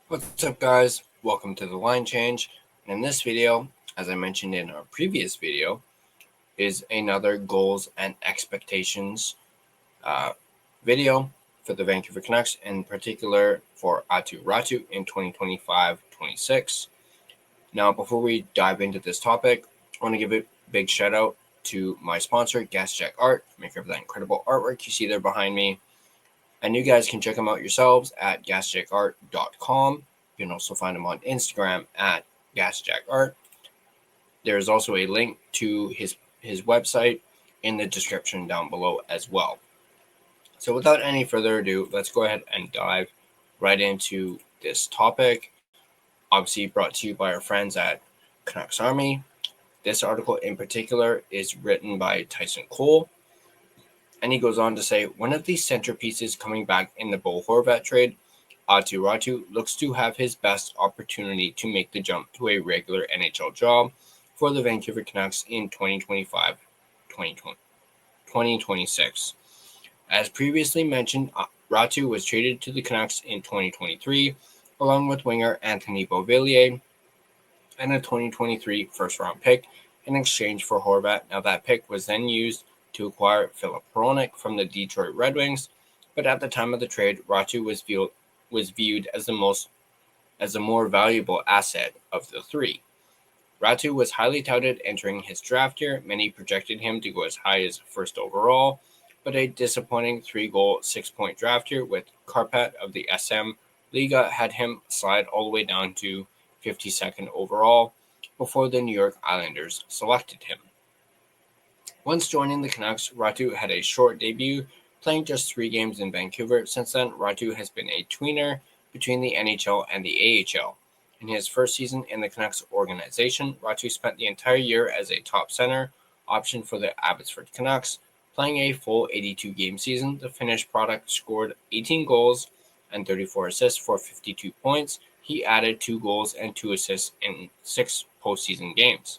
What's up, guys? Welcome to the line change. And in this video, as I mentioned in our previous video, is another goals and expectations video for the Vancouver Canucks, in particular for Aatu Raty in 2025-26. Now, before we dive into this topic, I want to give a big shout out to my sponsor, Gassy Jack Art, maker of that incredible artwork you see there behind me. And you guys can check them out yourselves at gassjackart.com. You can also find him on Instagram at Gassy Jack Art. There's also a link to his website in the description down below as well. So without any further ado, let's go ahead and dive right into this topic. Obviously brought to you by our friends at Canucks Army. This article in particular is written by Tyson Cole. And he goes on to say, one of the centerpieces coming back in the Bo Horvat trade, Aatu Raty looks to have his best opportunity to make the jump to a regular NHL job for the Vancouver Canucks in 2025-2026. As previously mentioned, Raty was traded to the Canucks in 2023, along with winger Anthony Beauvillier and a 2023 first-round pick in exchange for Horvat. Now, that pick was then used to acquire Filip Hronek from the Detroit Red Wings, but at the time of the trade, Raty was viewed as the more valuable asset of the three. Raty was highly touted entering his draft year. Many projected him to go as high as first overall, but a disappointing 3-goal, 6-point draft year with Karpat of the SM Liga had him slide all the way down to 52nd overall before the New York Islanders selected him. Once joining the Canucks, Raty had a short debut, playing just 3 games in Vancouver. Since then, Raty has been a tweener between the NHL and the AHL. In his first season in the Canucks organization, Raty spent the entire year as a top center option for the Abbotsford Canucks, playing a full 82-game season. The finished product scored 18 goals and 34 assists for 52 points. He added 2 goals and 2 assists in 6 postseason games.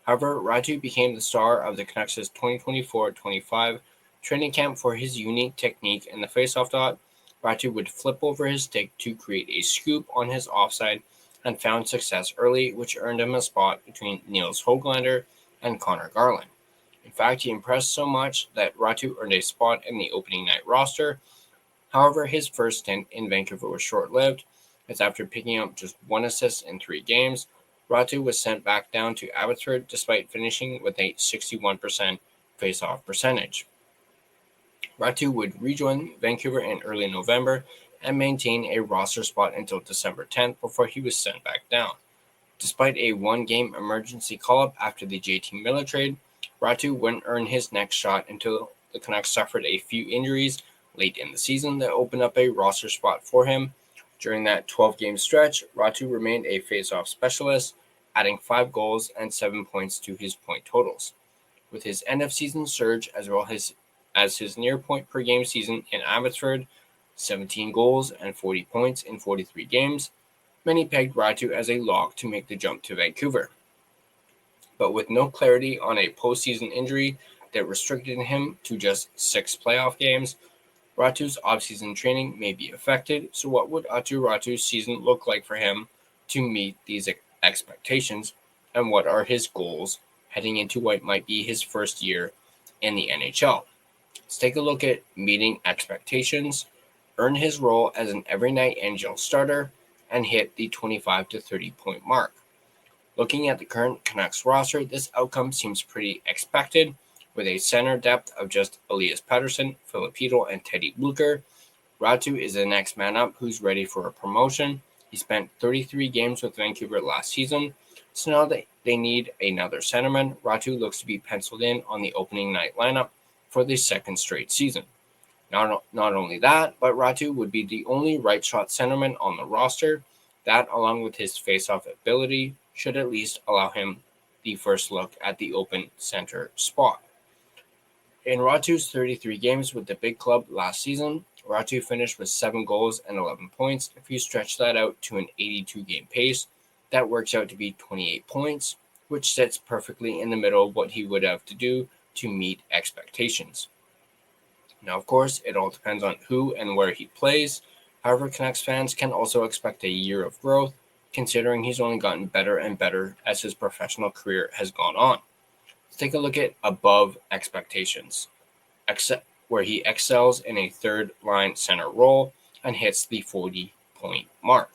However, Raty became the star of the Canucks' 2024-25 training camp for his unique technique in the faceoff dot. Raty would flip over his stick to create a scoop on his offside and found success early, which earned him a spot between Niels Höglander and Connor Garland. In fact, he impressed so much that Raty earned a spot in the opening night roster. However, his first stint in Vancouver was short-lived, as after picking up just 1 assist in 3 games, Raty was sent back down to Abbotsford despite finishing with a 61% face-off percentage. Raty would rejoin Vancouver in early November and maintain a roster spot until December 10th before he was sent back down. Despite a 1-game emergency call-up after the JT Miller trade, Raty wouldn't earn his next shot until the Canucks suffered a few injuries late in the season that opened up a roster spot for him. During that 12-game stretch, Raty remained a face-off specialist, adding 5 goals and 7 points to his point totals. With his end-of-season surge as well as his near-point-per-game season in Abbotsford, 17 goals and 40 points in 43 games, many pegged Raty as a lock to make the jump to Vancouver. But with no clarity on a postseason injury that restricted him to just 6 playoff games, Raty's offseason training may be affected. So what would Aatu Raty's season look like for him to meet these expectations, and what are his goals heading into what might be his first year in the NHL? Let's take a look at meeting expectations, earn his role as an every-night NHL starter, and hit the 25 to 30-point mark. Looking at the current Canucks roster, this outcome seems pretty expected, with a center depth of just Elias Pettersson, Filip Chytil, and Teddy Blucher. Raty is the next man up who's ready for a promotion. He spent 33 games with Vancouver last season, so now that they need another centerman, Raty looks to be penciled in on the opening night lineup for the 2nd straight season. Not only that, but Raty would be the only right-shot centerman on the roster. That, along with his face-off ability, should at least allow him the first look at the open center spot. In Raty's 33 games with the big club last season, Raty finished with 7 goals and 11 points. If you stretch that out to an 82-game pace, that works out to be 28 points, which sits perfectly in the middle of what he would have to do to meet expectations. Now, of course, it all depends on who and where he plays. However, Canucks fans can also expect a year of growth, considering he's only gotten better and better as his professional career has gone on. Let's take a look at above expectations, where he excels in a third-line center role and hits the 40-point mark.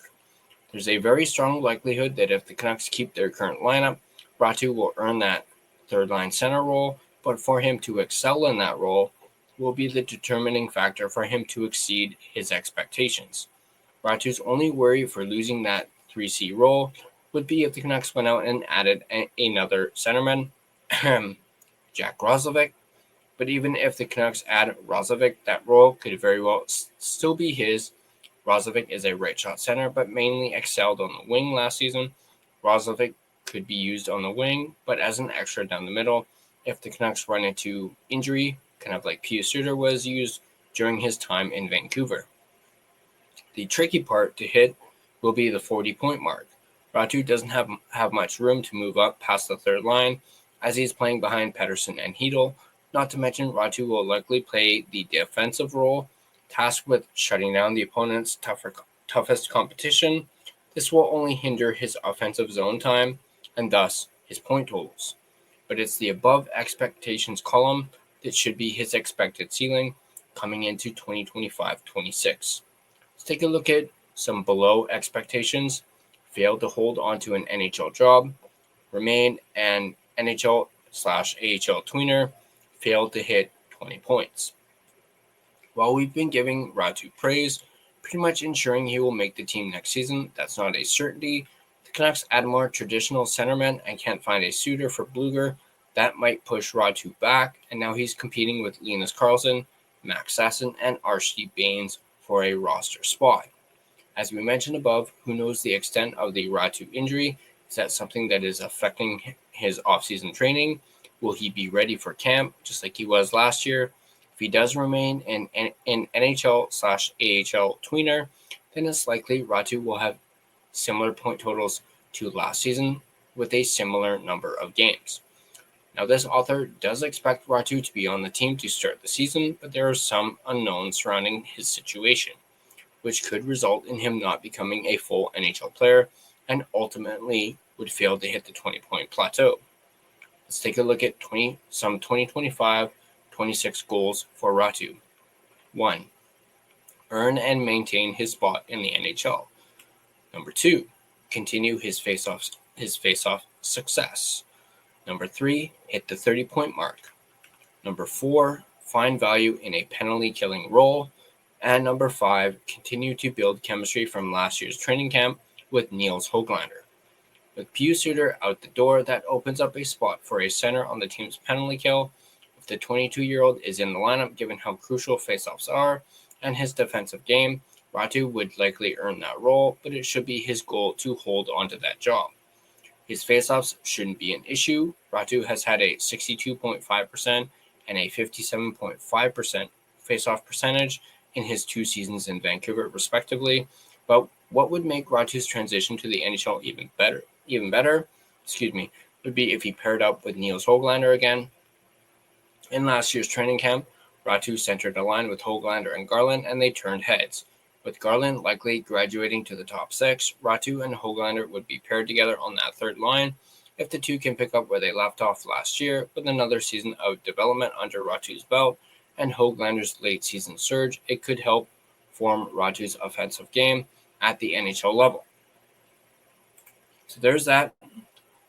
There's a very strong likelihood that if the Canucks keep their current lineup, Raty will earn that third-line center role, but for him to excel in that role will be the determining factor for him to exceed his expectations. Raty's only worry for losing that 3C role would be if the Canucks went out and added another centerman, Jack Roslovic. But even if the Canucks add Roslovic, that role could very well still be his. Roslovic is a right shot center, but mainly excelled on the wing last season. Roslovic could be used on the wing, but as an extra down the middle if the Canucks run into injury, kind of like Pius Suter was used during his time in Vancouver. The tricky part to hit will be the 40-point mark. Raty doesn't have much room to move up past the third line, as he's playing behind Pettersson and Hedl. Not to mention, Raty will likely play the defensive role, tasked with shutting down the opponent's toughest competition. This will only hinder his offensive zone time, and thus his point totals. But it's the above expectations column that should be his expected ceiling coming into 2025-26. Let's take a look at some below expectations. Failed to hold onto an NHL job, remain an NHL/AHL tweener, failed to hit 20 points. While we've been giving Raty praise, pretty much ensuring he will make the team next season, that's not a certainty. The Canucks add more traditional centermen and can't find a suitor for Blueger. That might push Raty back, and now he's competing with Linus Karlsson, Max Sasson, and Archie Bains for a roster spot. As we mentioned above, who knows the extent of the Raty injury? Is that something that is affecting his offseason training? Will he be ready for camp, just like he was last year? If he does remain an NHL/AHL tweener, then it's likely Raty will have similar point totals to last season with a similar number of games. Now, this author does expect Raty to be on the team to start the season, but there are some unknowns surrounding his situation, which could result in him not becoming a full NHL player and ultimately would fail to hit the 20-point plateau. Let's take a look at some 2025-26 goals for Raty. 1. Earn and maintain his spot in the NHL. Number 2. Continue his face-off success. Number 3. Hit the 30-point mark. Number 4. Find value in a penalty-killing role. And number 5. Continue to build chemistry from last year's training camp with Niels Höglander. With Pius Suter out the door, that opens up a spot for a center on the team's penalty kill. If the 22-year-old is in the lineup, given how crucial faceoffs are and his defensive game, Raty would likely earn that role, but it should be his goal to hold onto that job. His faceoffs shouldn't be an issue. Raty has had a 62.5% and a 57.5% faceoff percentage in his 2 seasons in Vancouver, respectively. But what would make Raty's transition to the NHL even better, would be if he paired up with Niels Höglander again. In last year's training camp, Raty centered a line with Höglander and Garland, and they turned heads. With Garland likely graduating to the top 6, Raty and Höglander would be paired together on that third line. If the two can pick up where they left off last year with another season of development under Raty's belt and Höglander's late season surge, it could help form Raty's offensive game at the NHL level. So there's that.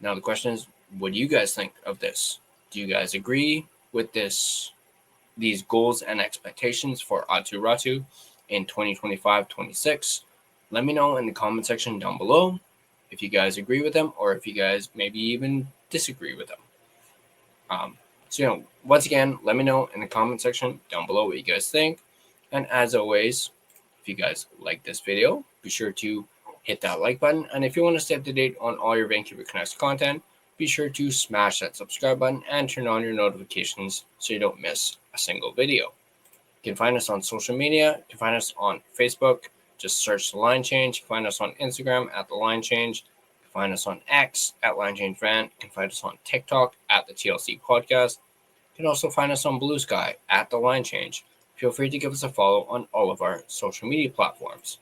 Now the question is, what do you guys think of this? Do you guys agree with these goals and expectations for Aatu Raty in 2025-26? Let me know in the comment section down below if you guys agree with them or if you guys maybe even disagree with them. Once again, let me know in the comment section down below what you guys think. And as always, if you guys like this video, be sure to hit that like button. And if you want to stay up to date on all your Vancouver Canucks content, be sure to smash that subscribe button and turn on your notifications so you don't miss a single video. You can find us on social media. You can find us on Facebook. Just search The Line Change. You can find us on Instagram at The Line Change. You can find us on X at Line Change Van. You can find us on TikTok at The TLC Podcast. You can also find us on Blue Sky at The Line Change. If feel free to give us a follow on all of our social media platforms.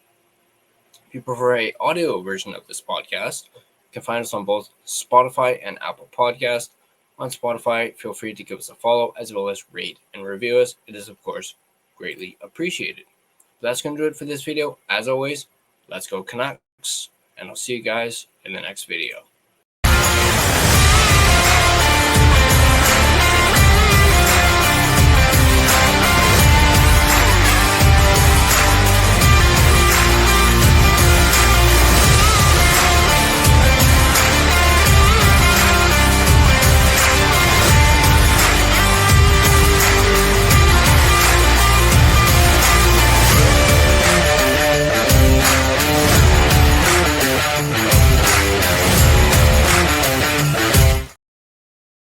If you prefer an audio version of this podcast, you can find us on both Spotify and Apple Podcasts. On Spotify, feel free to give us a follow as well as rate and review us. It is, of course, greatly appreciated. But that's going to do it for this video. As always, let's go Canucks, and I'll see you guys in the next video.